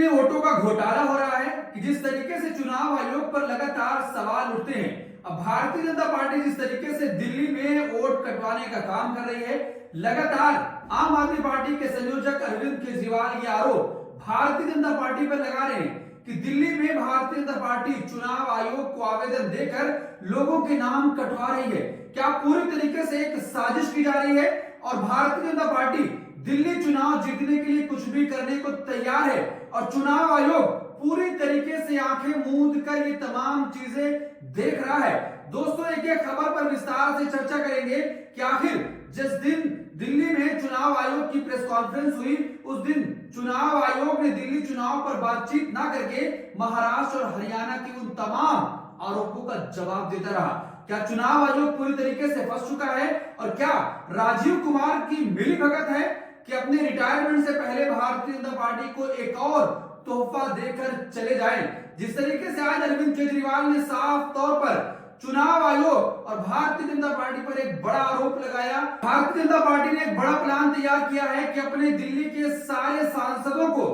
में वोटों का घोटाला हो रहा है कि जिस तरीके से चुनाव आयोग पर लगातार सवाल उठते हैं। अब भारतीय जनता पार्टी जिस तरीके से दिल्ली में वोट कटवाने का काम कर रही है, लगातार आम आदमी पार्टी के संयोजक अरविंद केजरीवाल ये आरोप भारतीय जनता पार्टी पर लगा रहे हैं कि दिल्ली में भारतीय जनता पार्टी चुनाव आयोग को आवेदन देकर लोगों के नाम कटवा रही है। क्या पूरी तरीके से एक साजिश की जा रही है और भारतीय जनता पार्टी दिल्ली चुनाव जीतने के लिए कुछ भी करने को तैयार है और चुनाव आयोग पूरी तरीके से आंखें मूंद कर ये तमाम चीजें देख रहा है। दोस्तों, एक एक खबर पर विस्तार से चर्चा करेंगे कि आखिर जिस दिन दिल्ली में चुनाव आयोग की प्रेस कॉन्फ्रेंस हुई, उस दिन चुनाव आयोग ने दिल्ली चुनाव पर बातचीत ना करके महाराष्ट्र और हरियाणा के उन तमाम आरोपों का जवाब देता रहा। क्या चुनाव आयोग पूरी तरीके से फंस चुका है और क्या राजीव कुमार की मिलीभगत है कि अपने रिटायरमेंट से पहले भारतीय जनता पार्टी को एक और तोहफा देकर चले जाएं? जिस तरीके से आज अरविंद केजरीवाल ने साफ तौर पर चुनाव आयोग और भारतीय जनता पार्टी पर एक बड़ा आरोप लगाया। भारतीय जनता पार्टी ने एक बड़ा प्लान तैयार किया है कि अपने दिल्ली के सारे सांसदों को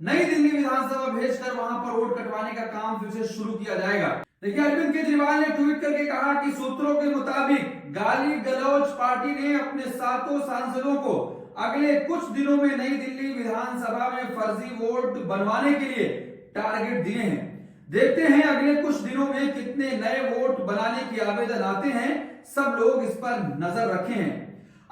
नई दिल्ली विधानसभा भेजकर वहां पर वोट कटवाने का काम फिर से शुरू किया जाएगा। देखिए, अरविंद केजरीवाल ने ट्वीट करके कहा कि सूत्रों के मुताबिक गाली गलौज पार्टी ने अपने 7 सांसदों को अगले कुछ दिनों में नई दिल्ली विधानसभा में फर्जी वोट बनवाने के लिए टारगेट दिए हैं। देखते हैं अगले कुछ दिनों में कितने नए वोट बनाने के आवेदन आते हैं। सब लोग इस पर नजर रखे हैं।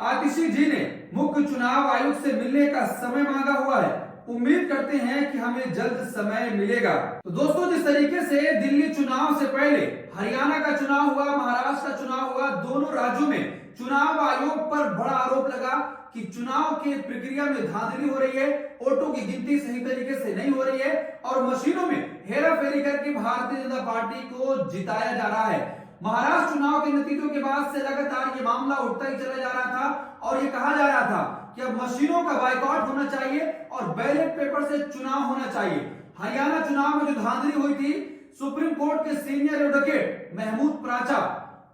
आतिशी जी ने मुख्य चुनाव आयुक्त से मिलने का समय मांगा हुआ है। उम्मीद करते हैं कि हमें जल्द समय मिलेगा। तो दोस्तों, जिस तरीके से दिल्ली चुनाव से पहले हरियाणा का चुनाव हुआ, महाराष्ट्र का चुनाव हुआ, दोनों राज्यों में चुनाव आयोग पर बड़ा आरोप लगा कि चुनाव की प्रक्रिया में धांधली हो रही है, वोटों की गिनती सही तरीके से नहीं हो रही है और मशीनों में हेरा फेरी करके भारतीय जनता पार्टी को जिताया जा रहा है। महाराष्ट्र चुनाव के नतीजों के बाद से लगातार ये मामला उठता ही चला जा रहा था और ये कहा जा रहा था कि अब मशीनों का बाइकआउट होना चाहिए और बैलेट पेपर से चुनाव होना चाहिए। हरियाणा चुनाव में जो धांधली हुई थी, सुप्रीम कोर्ट के सीनियर एडवोकेट महमूद प्राचा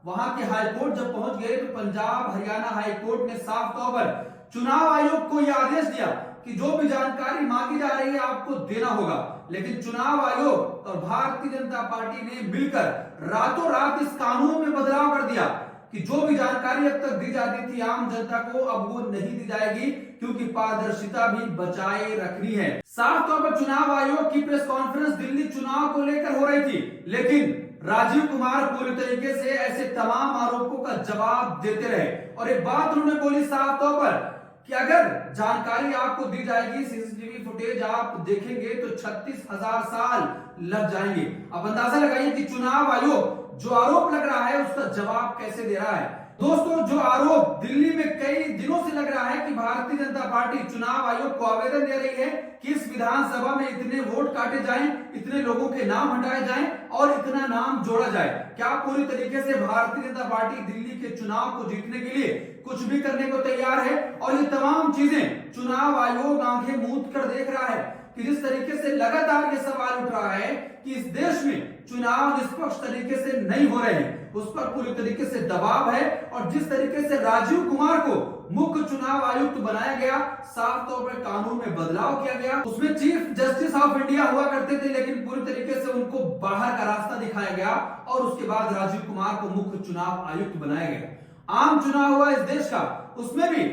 वहां के हाईकोर्ट जब पहुंच गए तो पंजाब हरियाणा हाईकोर्ट ने साफ तौर पर चुनाव आयोग को यह आदेश दिया कि जो भी जानकारी मांगी जा रही है आपको देना होगा। लेकिन चुनाव आयोग और भारतीय जनता पार्टी ने मिलकर रातों रात इस कानून में बदलाव कर दिया कि जो भी जानकारी अब तक दी जाती थी आम जनता को, अब वो नहीं दी जाएगी क्योंकि पारदर्शिता भी बचाए रखनी है। साफ तौर पर चुनाव आयोग की प्रेस कॉन्फ्रेंस दिल्ली चुनाव को लेकर हो रही थी, लेकिन राजीव कुमार पूरी तरीके से ऐसे तमाम आरोपों का जवाब देते रहे और एक बात उन्होंने बोली साफ तौर पर कि अगर जानकारी आपको दी जाएगी, सीसीटीवी फुटेज आप देखेंगे तो 36,000 साल लग जाएंगे। अब अंदाजा लगाइए कि चुनाव आयोग जो आरोप लग रहा है उसका जवाब कैसे दे रहा है। दोस्तों, जो आरोप दिल्ली में कई दिनों से लग रहा है कि भारतीय जनता पार्टी चुनाव आयोग को आवेदन दे रही है कि इस विधानसभा में इतने वोट काटे जाएं, इतने लोगों के नाम हटाए जाएं और इतना नाम जोड़ा जाए। क्या पूरी तरीके से भारतीय जनता पार्टी दिल्ली के चुनाव को जीतने के लिए कुछ भी करने को तैयार है? और ये तमाम चीजें चुनाव आयोग आंखें मूंद कर देख रहा है कि जिस तरीके से लगातार ये सवाल उठ रहा है कि इस देश में चुनाव निष्पक्ष तरीके से नहीं हो रहे हैं, उस पर पूरी तरीके से दबाव है। और जिस तरीके से राजीव कुमार को मुख्य चुनाव आयुक्त बनाया गया, साफ तौर पर कानून में बदलाव किया गया, उसमें चीफ जस्टिस ऑफ इंडिया हुआ करते थे, लेकिन पूरी तरीके से उनको बाहर का रास्ता दिखाया गया और उसके बाद राजीव कुमार को मुख्य चुनाव आयुक्त बनाया गया। आम चुनाव हुआ इस देश का, उसमें भी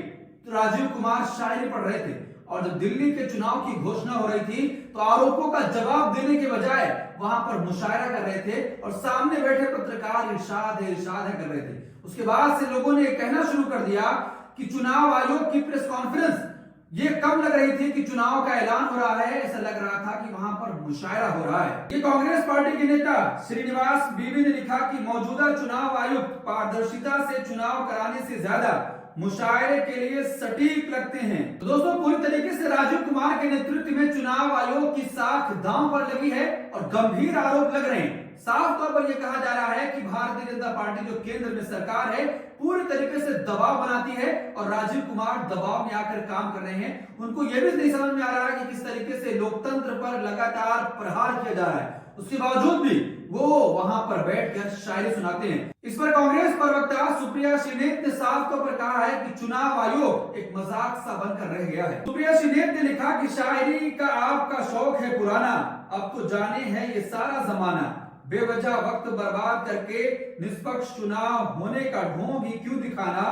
राजीव कुमार शायरी पढ़ रहे थे और जब दिल्ली के चुनाव की घोषणा हो रही थी तो आरोपों का जवाब देने के बजाय वहां पर मुशायरा कर रहे थे और सामने बैठे पत्रकार इरशाद है कर रहे थे। उसके बाद से लोगों ने कहना शुरू कर दिया कि चुनाव आयोग की प्रेस कॉन्फ्रेंस ये कब लग रही थी कि चुनाव का ऐलान हो रहा है, ऐसा लग रहा था कि वहां पर मुशायरा हो रहा है। ये कांग्रेस पार्टी के नेता श्रीनिवास बीवी ने लिखा कि मौजूदा चुनाव आयुक्त पारदर्शिता से चुनाव कराने से ज्यादा मुशायरे के लिए सटीक लगते हैं। तो दोस्तों, पूरी तरीके से राजीव कुमार के नेतृत्व में चुनाव आयोग की साख दांव पर लगी है और गंभीर आरोप लग रहे हैं। साफ तौर पर यह कहा जा रहा है कि भारतीय जनता पार्टी जो केंद्र में सरकार है पूरी तरीके से दबाव बनाती है और राजीव कुमार दबाव में आकर काम कर रहे हैं। उनको यह भी नहीं समझ में आ रहा है कि किस तरीके से लोकतंत्र पर लगातार प्रहार किया जा रहा है। उसके बावजूद भी वो वहां पर बैठकर शायरी सुनाते हैं। इस पर कांग्रेस प्रवक्ता सुप्रिया श्रीनेत ने साफ तौर पर कहा है कि चुनाव आयोग एक मजाक सा बनकर रह गया है। सुप्रिया श्रीनेत ने लिखा कि शायरी का आपका शौक है पुराना, अब तो जाने है ये सारा जमाना, बेवजह वक्त बर्बाद करके निष्पक्ष चुनाव होने का ढोंग ही क्यों दिखाना,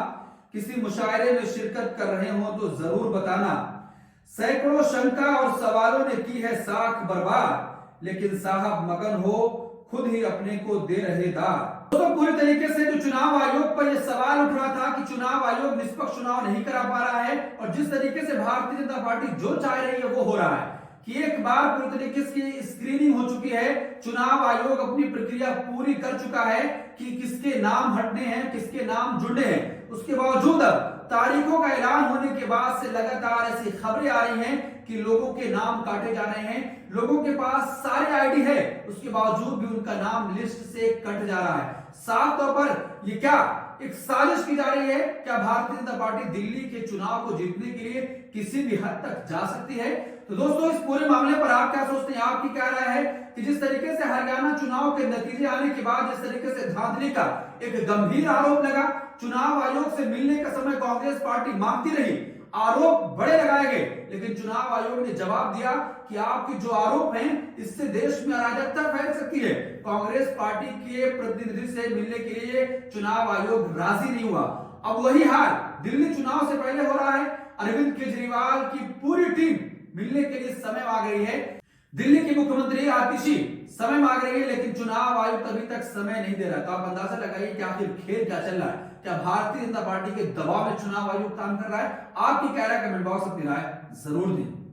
किसी मुशायरे में शिरकत कर रहे हो तो जरूर बताना, सैकड़ों शंका और सवालों ने की है साख बर्बाद, लेकिन साहब मगन हो खुद ही अपने को दे रहे दाद। तो पूरी तरीके से जो चुनाव आयोग पर यह सवाल उठ रहा था कि चुनाव आयोग निष्पक्ष चुनाव नहीं करा पा रहा है, और जिस तरीके से भारतीय जनता पार्टी जो चाह रही है वो हो रहा है कि एक बार पूरी तरीके से स्क्रीनिंग हो चुकी है, चुनाव आयोग अपनी प्रक्रिया पूरी कर चुका है कि किसके नाम हटने हैं, किसके नाम जुड़ने हैं। उसके बावजूद अब तारीखों का ऐलान होने के बाद से लगातार ऐसी खबरें आ रही हैं कि लोगों के नाम काटे जा रहे हैं, लोगों के पास सारे आईडी है, उसके बावजूद भी उनका नाम लिस्ट से कट जा रहा है। साफ तौर पर ये क्या एक साजिश की जा रही है? क्या भारतीय जनता पार्टी दिल्ली के चुनाव को जीतने के लिए किसी भी हद तक जा सकती है? तो दोस्तों, इस पूरे मामले पर आप क्या सोचते हैं? आपकी क्या राय है कि जिस तरीके से हरियाणा चुनाव के नतीजे आने के बाद जिस तरीके से धांधली का एक गंभीर आरोप लगा, चुनाव आयोग से मिलने का समय कांग्रेस पार्टी मांगती रही, आरोप बड़े लगाए गए, लेकिन चुनाव आयोग ने जवाब दिया कि आपके जो आरोप हैं इससे देश में अराजकता फैल सकती है। कांग्रेस पार्टी के प्रतिनिधि से मिलने के लिए चुनाव आयोग राजी नहीं हुआ। अब वही हाल दिल्ली चुनाव से पहले हो रहा है। अरविंद केजरीवाल की पूरी टीम मिलने के लिए समय मांग रही है, दिल्ली की मुख्यमंत्री आतिशी समय मांग रही है, लेकिन चुनाव आयोग अभी तक समय नहीं दे रहा। तो आप अंदाजा लगाइए कि आखिर खेल क्या चल रहा है। क्या भारतीय जनता पार्टी के दबाव में चुनाव आयोग काम कर रहा है? आपकी क्या राय? कमेंट बॉक्स में अपनी राय जरूर दें।